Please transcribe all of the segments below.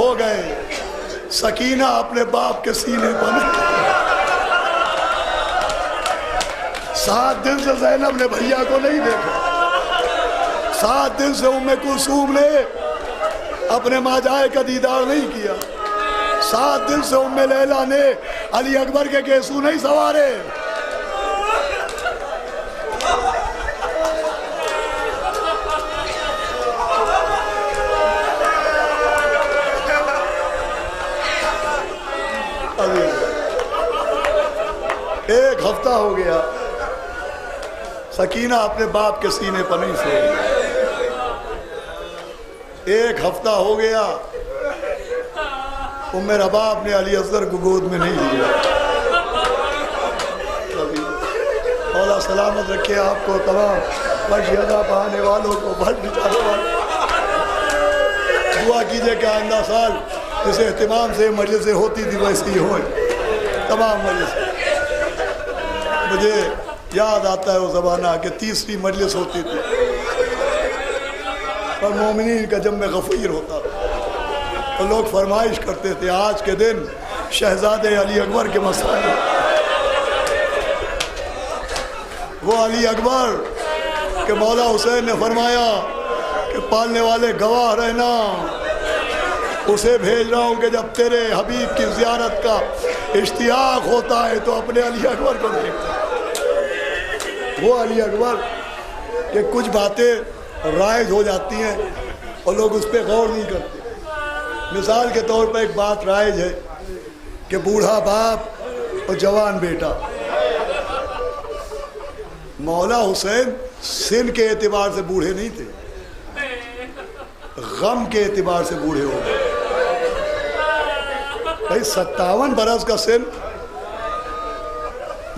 हो गए, सकीना अपने बाप के सीने पर। 7 दिन से ज़ैनब ने भैया को नहीं देखा। 7 दिन से उम्मे कुलसूम ने अपने माजाए का दीदार नहीं किया। 7 दिन से उम्मे लैला ने अली अकबर के केसू नहीं सवारे। एक हफ्ता हो गया, सकीना अपने बाप के सीने पर नहीं सोई। एक हफ्ता हो गया, उम्मे रबाब ने अली असगर को गोद में नहीं लिया। मौला सलामत रखे आपको, तमाम मर्यादा पाने वालों को, भर बिचारे वालों। दुआ कीजिए कि आइंदा साल जिस एहतमाम से मजलिसें होती थी वैसी हो तमाम मजलिस। मुझे याद आता है वो ज़माना कि 30वीं मजलिस होती थी और मोमिनीन का जम्मे गफ़ीर होता था, तो लोग फरमाइश करते थे आज के दिन शहजादे अली अकबर के मसाइल। वो अली अकबर के मौला हुसैन ने फरमाया कि पालने वाले गवाह रहना, उसे भेज रहा हूँ कि जब तेरे हबीब की ज़ियारत का इश्तियाक होता है तो अपने अली अकबर को देखता। वो अली अकबर के कुछ बातें राइज हो जाती हैं और लोग उस पर गौर नहीं करते। मिसाल के तौर पर एक बात राइज है कि बूढ़ा बाप और जवान बेटा। मौला हुसैन सिन के एतबार से बूढ़े नहीं थे, गम के एतबार से बूढ़े हो गए। भाई 57 बरस का सिन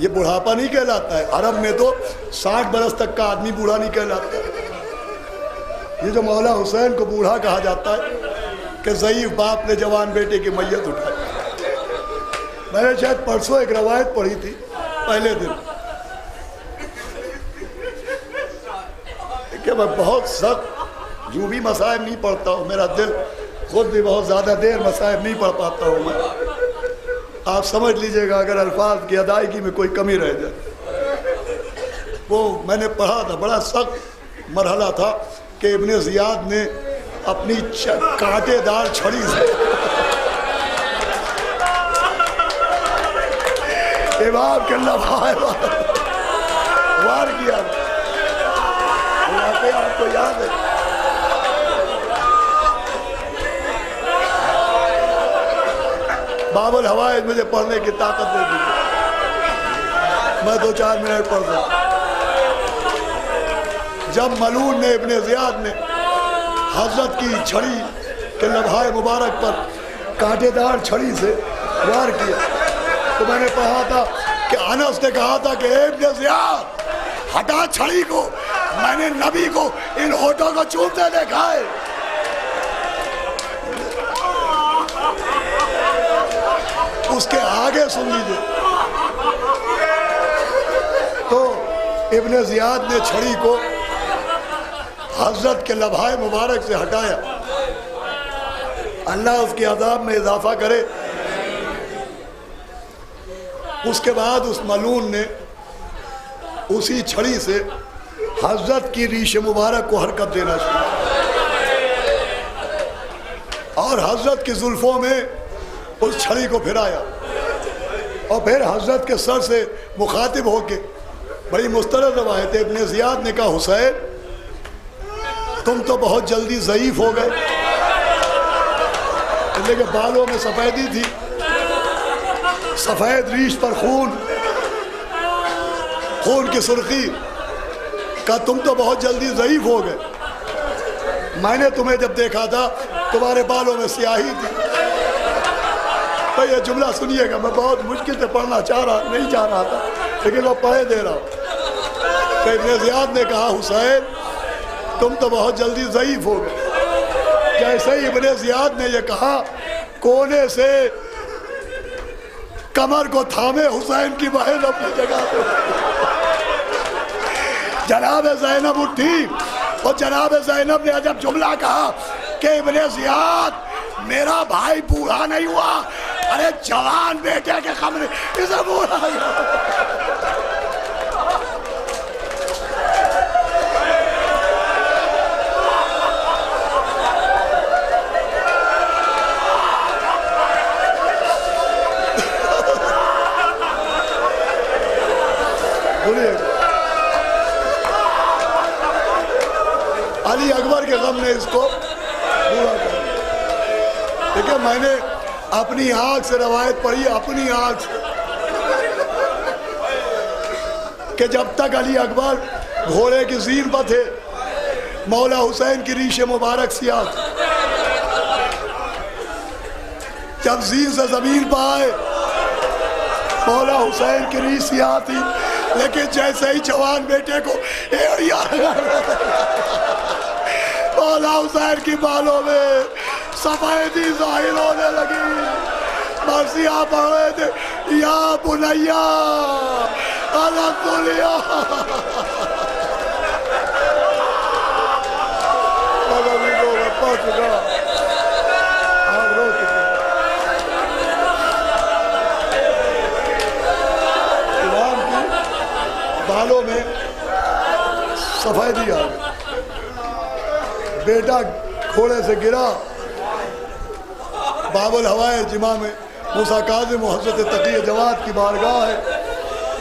ये बुढ़ापा नहीं कहलाता है। अरब में तो 60 बरस तक का आदमी बूढ़ा नहीं कहलाता। ये जो मौला हुसैन को बूढ़ा कहा जाता है कि ज़ईफ बाप ने जवान बेटे की मैयत उठाई। मैंने शायद परसों एक रवायत पढ़ी थी पहले दिन कि मैं बहुत सख्त यूं भी मसाइब नहीं पढ़ता हूँ, मेरा दिल खुद भी बहुत ज़्यादा देर मसाइब नहीं पढ़ पाता हूँ मैं। आप समझ लीजिएगा अगर अल्फाज की अदायगी में कोई कमी रह जाए। वो मैंने पढ़ा था, बड़ा सख्त मरहला था कि इब्ने ज़ियाद ने अपनी कांटेदार छड़ी से इमाम के लम्हाए वार किया। आपको याद है? बाबुल हवाइज मुझे पढ़ने की ताकत दे दी, मैं 2-4 मिनट पढ़ दूँ। जब मलून ने इब्ने ज़ियाद ने हजरत की छड़ी के लम्हाए मुबारक पर कांटेदार छड़ी से वार किया तो मैंने पढ़ा था कि अनस ने कहा था कि इब्ने ज़ियाद हटा छड़ी को, मैंने नबी को इन होठों को चूमते देखा है। उसके आगे सुन लीजिए तो इब्ने ज़ियाद ने छड़ी को हजरत के लम्हाए मुबारक से हटाया। अल्लाह उसके अज़ाब में इजाफा करे। उसके बाद उस मलून ने उसी छड़ी से हजरत की रीश मुबारक को हरकत देना शुरू और हजरत की जुल्फों में उस छड़ी को फिराया और फिर हजरत के सर से मुखातिब होके बड़ी मुस्तरद रवायत है। इब्ने ज़ियाद ने कहा हुसैन तुम तो बहुत जल्दी ज़ईफ हो गए। लेकिन बालों में सफ़ेदी थी, सफ़ेद रीश पर खून की सुर्खी का, तुम तो बहुत जल्दी ज़ईफ हो गए। मैंने तुम्हें जब देखा था तुम्हारे बालों में स्याही थी। तो ये जुमला सुनिएगा, मैं बहुत मुश्किल से पढ़ना नहीं चाह रहा था लेकिन मैं पढ़े दे रहा हूँ। तो इब्ने ज़ियाद ने कहा हुसैन तुम तो बहुत जल्दी ज़ईफ हो गए। जैसे ही इब्ने ज़ियाद ने ये कहा कोने से कमर को थामे हुसैन की बहन अपनी जगह पे जनाब ज़ैनब उठी और जनाब ज़ैनब ने अजब जुमला कहा कि इब्ने ज़ियाद मेरा भाई बूढ़ा नहीं हुआ, अरे जवान बेटे के कमरे इसे बूढ़ा अली अकबर के गम ने इसको पूरा कर दिया। देखिए मैंने अपनी आंख से रवायत पढ़ी, अपनी आंख से, कि जब तक अली अकबर घोड़े की ज़ीन पर थे, मौला हुसैन की रीश मुबारक सियाह थी। जब ज़ीन से ज़मीन पर आए, मौला हुसैन की रीश सियाह थी, लेकिन जैसे ही जवान बेटे को मौला हुसैन की बालों में सफेदी जाहिर होने लगी। मर्सिया पढ़ रहे थे, या बुनैया अलहम्दुलिल्लाह। बालों में सफेदी आ गई। बेटा घोड़े से गिरा, बाबुल हवाए जिमा में मूसा काज़िम हज़रत तकी जवाद की बारगाह है।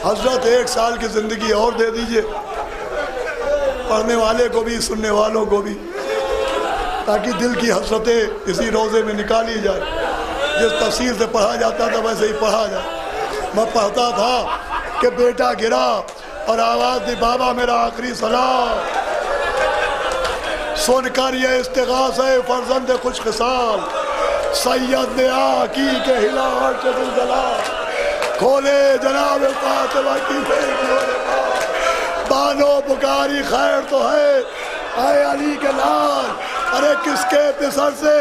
हज़रत 1 साल की ज़िंदगी और दे दीजिए, पढ़ने वाले को भी सुनने वालों को भी, ताकि दिल की हसरतें इसी रोज़े में निकाली जाए। जिस तफसील से पढ़ा जाता था वैसे ही पढ़ा जाए। मैं पढ़ता था कि बेटा गिरा और आवाज़ दी, बाबा मेरा आखिरी सलाम। सुनकर ये इस्तिगासा फर्जंद खुशखसाल, सैयद ने आकी के हिला खोले जनाब फातिमा की बानो पुकारी खैर तो है, आए अली के लाल। अरे किसके पिसर से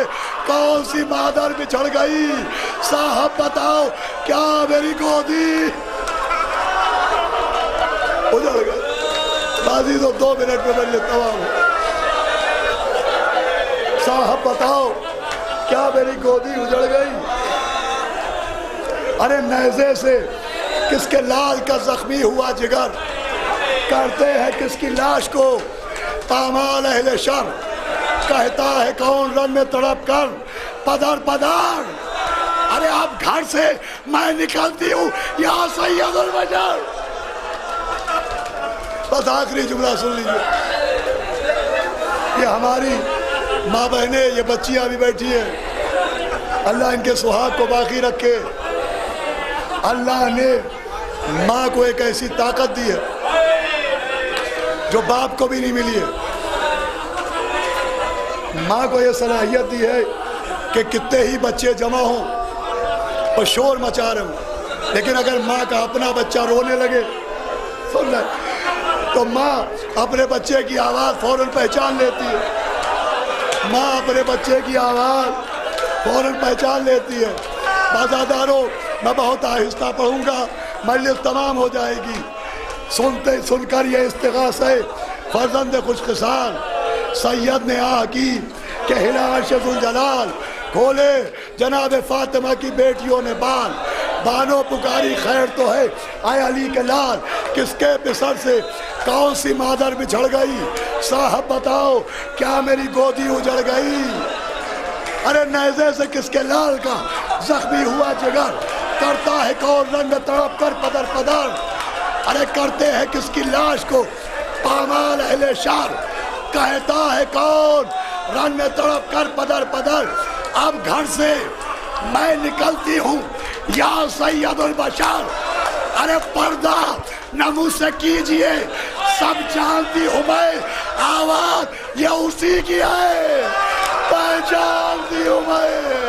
कौन सी मादर बिछड़ गई, साहब बताओ क्या मेरी गोदी उजड़ गई। बाजी तो 2 मिनट में बन तमाम। साहब बताओ क्या मेरी गोदी उजड़ गई। अरे नेज़े से किसके लाल का जख्मी हुआ जिगर, करते हैं किसकी लाश को पामाल अहले शर। कहता है कौन रन में तड़प कर पदर पदर। अरे अब घर से मैं निकलती हूँ यहाँ सैयदुल बशर। बस आखिरी जुमला सुन लीजिए। ये हमारी माँ बहनें, ये बच्चियाँ भी बैठी हैं, अल्लाह इनके सुहाग को बाकी रखे। अल्लाह ने माँ को एक ऐसी ताकत दी है जो बाप को भी नहीं मिली है। माँ को ये सलाहियत दी है कि कितने ही बच्चे जमा हों और शोर मचा रहे हों, लेकिन अगर माँ का अपना बच्चा रोने लगे, सुन ले, तो माँ अपने बच्चे की आवाज़ फौरन पहचान लेती है। माँ अपने बच्चे की आवाज़ फौरन पहचान लेती है। बाज़ादारों, मैं बहुत आहिस्ता पढ़ूंगा, मजलिस तमाम हो जाएगी। सुनकर ये इस्तिगासा फर्जंद खुशखसाल, सैयद ने आ की के हिला अर्शुल जलाल, खोले जनाब फातिमा की बेटियों ने बाल। बानो पुकारी खैर तो है, आए अली के लाल। किसके पिसर से कौन सी मादर बिछड़ गई, साहब बताओ क्या मेरी गोदी उजड़ गई। अरे नेज़े से किसके लाल का जख्मी हुआ जिगर, करता है कौन रंग तड़प कर पदर पदर। अरे करते हैं किसकी लाश को पामाल अहले शर, कहता है कौन रन में तड़प कर पदर पदर। अब घर से मैं निकलती हूँ या सैयदुल बशर। अरे पर्दा न मुझसे कीजिए, सब जानती हूँ मैं, आवाज़ ये उसी की है, पहचानती हूँ मैं।